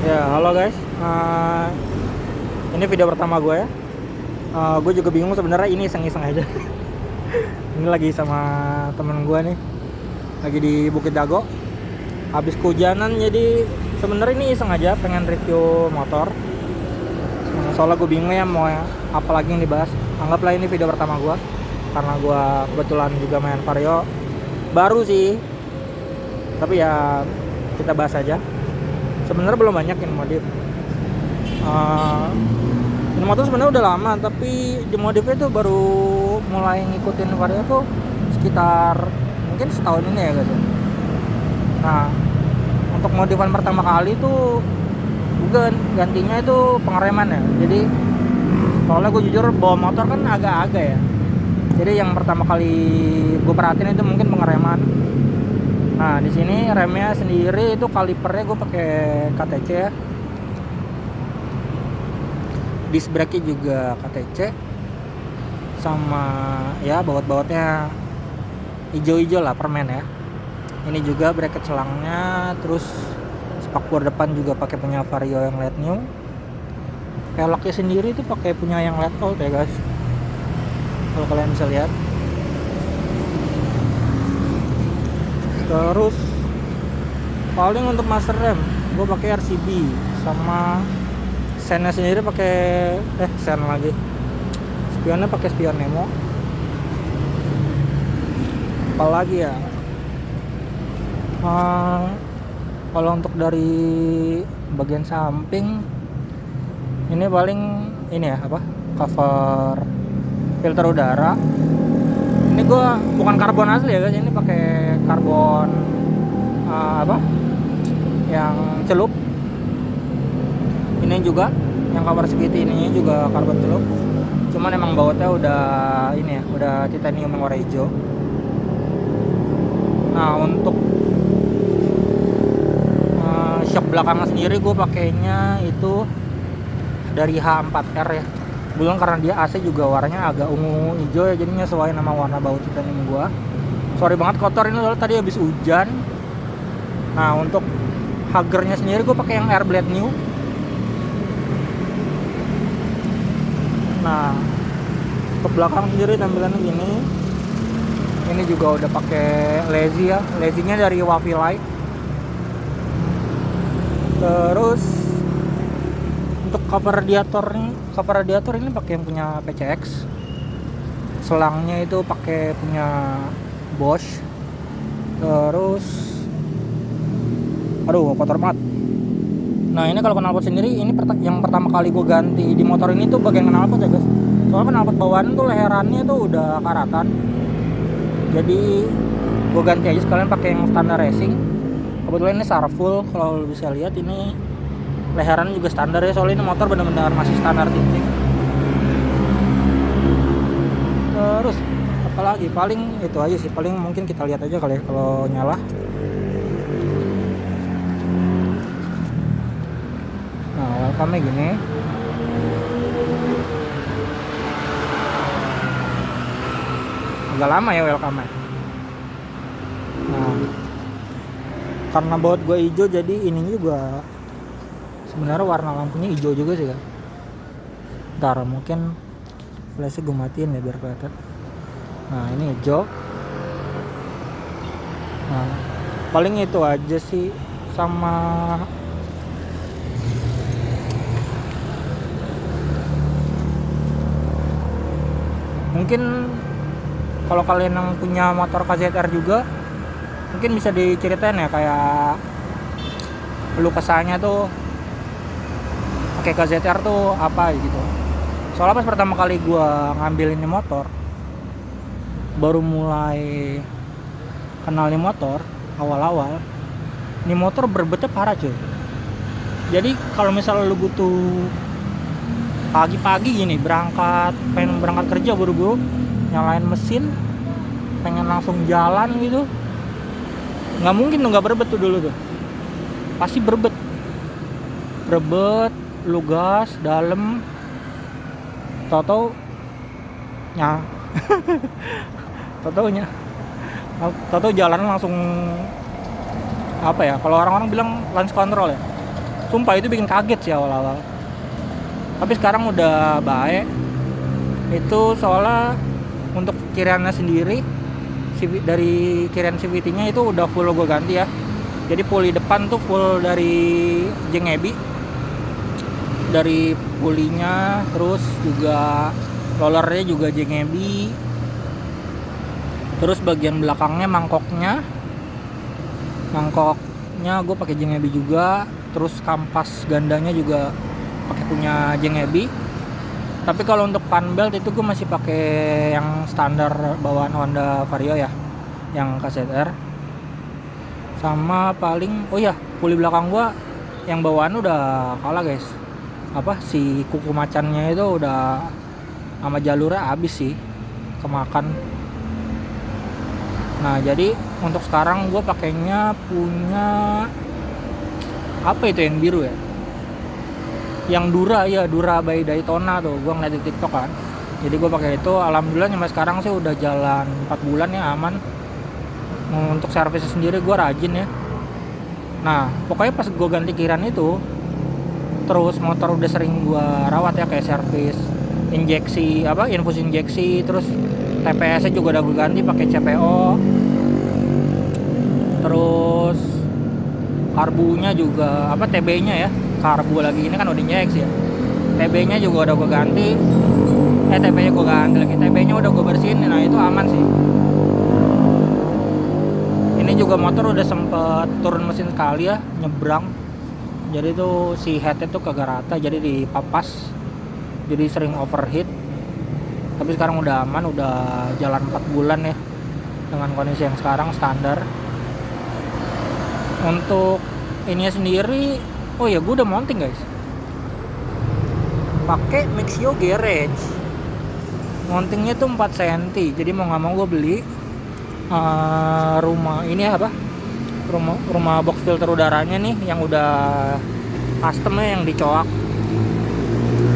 Ya, halo guys. Ini video pertama gue ya. Gue juga bingung sebenarnya, ini iseng-iseng aja. Ini lagi sama temen gue nih, lagi di Bukit Dago. Habis kehujanan, jadi sebenarnya ini iseng aja, pengen review motor. Soalnya gue bingung ya mau apa lagi yang dibahas. Anggaplah ini video pertama gue, karena gue kebetulan juga main Vario. Baru sih, tapi ya kita bahas aja. Sebenarnya belum banyak yang modif. Ini motor sebenarnya udah lama, tapi di modifnya tuh baru mulai ngikutin Vario tuh sekitar mungkin setahun ini ya guys. Nah, untuk modifan pertama kali tuh bukan gantinya itu pengereman ya. Jadi soalnya gue jujur bawa motor kan agak-agak ya. Jadi yang pertama kali gue perhatiin itu mungkin pengereman. Nah, di sini remnya sendiri itu kalipernya gue pakai KTC ya. Disc brake juga KTC. Sama ya baut-bautnya hijau-hijau lah, permen ya. Ini juga bracket selangnya, terus spakbor depan juga pakai punya Vario yang LED new. Peleknya sendiri itu pakai punya yang LED old ya guys. Kalau kalian bisa lihat. Terus paling untuk master rem gue pakai RCB, sama sennya sendiri pakai sen lagi, spionnya pakai spion Nemo. Apalagi ya, kalau untuk dari bagian samping ini paling ini ya apa, cover filter udara. Ini gue bukan karbon asli ya guys, ini pakai karbon apa yang celup. Ini juga yang cover segiti, ini juga karbon celup, cuman emang bautnya udah ini ya, udah titanium yang warna hijau. Nah, untuk shock belakang sendiri gue pakainya itu dari H4R ya. Belum, karena dia AC juga warnanya agak ungu hijau ya, jadinya sesuai sama warna baut titanium gua. Sorry banget kotor ini soalnya tadi habis hujan. Nah, untuk hagernya sendiri gue pakai yang Airblade new. Nah, untuk belakang sendiri tampilannya gini. Ini juga udah pakai lazy ya, lazy-nya dari Wafi Light. Terus untuk cover radiator ini pakai yang punya PCX. Selangnya itu pakai punya Bosch. Terus aduh kotor banget. Nah, ini kalau knalpot sendiri, ini yang pertama kali gue ganti di motor ini tuh bagian knalpot ya guys. Soalnya knalpot bawaan tuh leherannya tuh udah karatan. Jadi gue ganti aja sekalian pakai yang standar racing. Kebetulan ini Sarfull, kalau lo bisa lihat ini leheran juga standar ya, soalnya ini motor benar-benar masih standar tinting. Terus apalagi, paling itu aja sih, paling mungkin kita lihat aja kali ya kalau nyala. Nah, welcome-nya gini. Agak lama ya welcome-nya. Nah, karena baut gue hijau, jadi ini juga sebenarnya warna lampunya hijau juga sih kan. Ntar mungkin flashnya gue matiin ya biar kelihatan. Nah, ini hijau. Nah, paling itu aja sih. Sama mungkin kalau kalian yang punya motor KZR juga, mungkin bisa diceritain ya kayak lu kesannya tuh pakai KZR tuh apa gitu. Soalnya pas pertama kali gua ngambil ini motor, baru mulai kenal ini motor awal-awal, ini motor berbetnya parah cuy. Jadi kalau misalnya lu butuh pagi-pagi gini pengen berangkat kerja buru-buru, nyalain mesin, pengen langsung jalan gitu, nggak mungkin tuh nggak berbet tuh dulu tuh, pasti berbet, lu gas dalam, tau-tau tau-tau jalan langsung apa ya, kalau orang-orang bilang launch control ya. Sumpah itu bikin kaget sih awal-awal. Tapi sekarang udah baik. Itu soalnya untuk kiriannya sendiri dari kirian CVT-nya itu udah full gue ganti ya. Jadi puli depan tuh full dari Jengebi, dari pulinya, terus juga rollernya juga Jengebi, terus bagian belakangnya mangkoknya gue pakai Jengebi juga, terus kampas gandanya juga pakai punya Jengebi. Tapi kalau untuk fan belt itu gue masih pakai yang standar bawaan Honda Vario ya, yang KZR. Sama paling puli belakang gue yang bawaan udah kalah guys. Si kuku macannya itu udah sama jalurnya habis sih, kemakan. Nah jadi untuk sekarang gue pakainya punya apa itu yang biru ya, yang Dura by Daytona tuh. Gue ngeliat di TikTok kan, jadi gue pakai itu. Alhamdulillah sampai sekarang sih udah jalan 4 bulan ya, aman. Untuk servis sendiri gue rajin ya. Nah pokoknya pas gue ganti kiran itu, terus motor udah sering gue rawat ya, kayak servis injeksi infus injeksi, terus TPS nya juga udah gue ganti pakai CPO, terus karbunya juga TB nya ya, karbu lagi ini kan udah injeksi ya, TB nya juga udah gue ganti, TB nya gue ganti lagi, TB nya udah gue bersihin. Nah itu aman sih. Ini juga motor udah sempet turun mesin sekali ya, nyebrang, jadi tuh si headnya tuh kagak rata, jadi dipapas, jadi sering overheat. Tapi sekarang udah aman, udah jalan 4 bulan ya dengan kondisi yang sekarang standar. Untuk ininya sendiri, gue udah mounting guys, pakai Mixio Garage. Mountingnya tuh 4 cm, jadi mau nggak mau gue beli rumah box filter udaranya nih yang udah customnya, yang dicoak.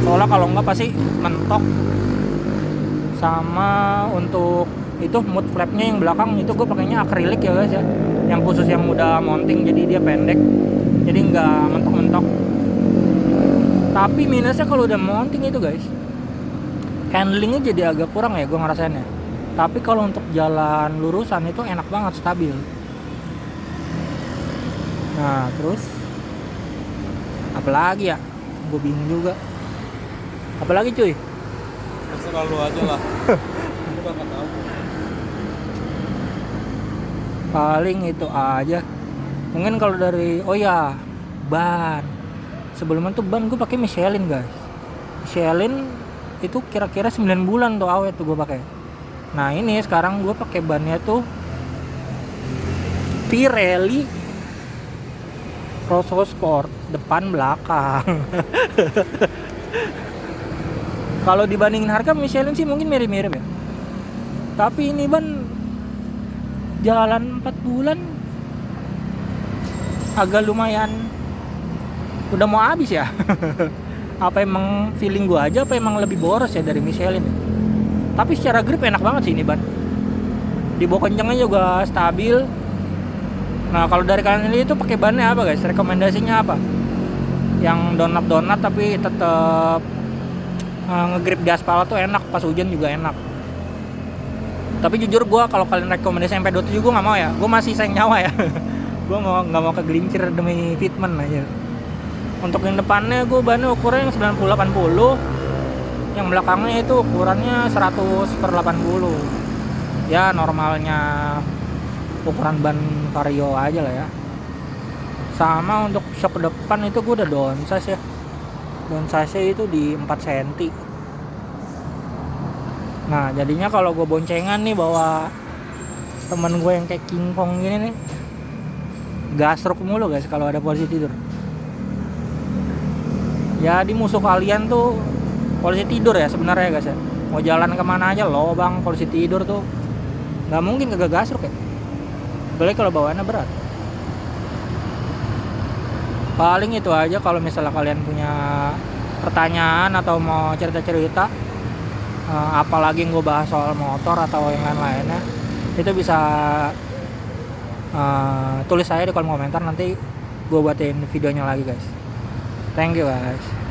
Soalnya kalau nggak pasti mentok. Sama untuk itu mud flapnya yang belakang itu gue pakainya akrilik ya guys ya, yang khusus yang udah mounting, jadi dia pendek, jadi nggak mentok-mentok. Tapi minusnya kalau udah mounting itu guys, handlingnya jadi agak kurang ya gue ngerasainnya. Tapi kalau untuk jalan lurusan itu enak banget, stabil. Nah terus apalagi ya, gue bingung juga apalagi cuy. Terserah lu aja lah. Aku gak tahu. Paling itu aja. Mungkin kalau dari ban. Sebelumnya tuh ban gue pakai Michelin guys. Michelin itu kira-kira 9 bulan tuh awet tuh gue pakai. Nah ini sekarang gue pakai bannya tuh Pirelli Rosso Sport depan belakang. Kalau dibandingin harga Michelin sih mungkin mirip-mirip ya. Tapi ini ban jalan 4 bulan agak lumayan udah mau habis ya. Apa emang feeling gua aja, apa emang lebih boros ya dari Michelin. Tapi secara grip enak banget sih ini ban. Dibawa kencangnya juga stabil. Nah kalau dari kalian ini itu pakai bannya apa guys? Rekomendasinya apa? Yang donat tapi tetap ngegrip di aspal tuh enak, pas hujan juga enak. Tapi jujur gue kalau kalian rekomendasi MP27 gue nggak mau ya, gue masih sayang nyawa ya. Gue nggak mau kegelincir demi fitment aja. Untuk yang depannya gue bannya ukurannya yang 90/80, yang belakangnya itu ukurannya 100/80. Ya normalnya ukuran ban Vario aja lah ya. Sama untuk shock depan itu gue udah downsize ya. Downsize itu di 4 cm. Nah jadinya kalau gue boncengan nih bawa temen gue yang kayak King Kong gini nih, gasruk mulu guys kalau ada posisi tidur. Jadi musuh kalian tuh posisi tidur ya sebenarnya guys ya. Mau jalan kemana aja lobang posisi tidur tuh nggak mungkin kagak gasruk ya. Boleh kalau bawaannya berat. Paling itu aja. Kalau misalnya kalian punya pertanyaan atau mau cerita-cerita, apalagi yang gue bahas soal motor atau yang lain-lainnya, itu bisa tulis saya di kolom komentar, nanti gue buatin videonya lagi guys. Thank you guys.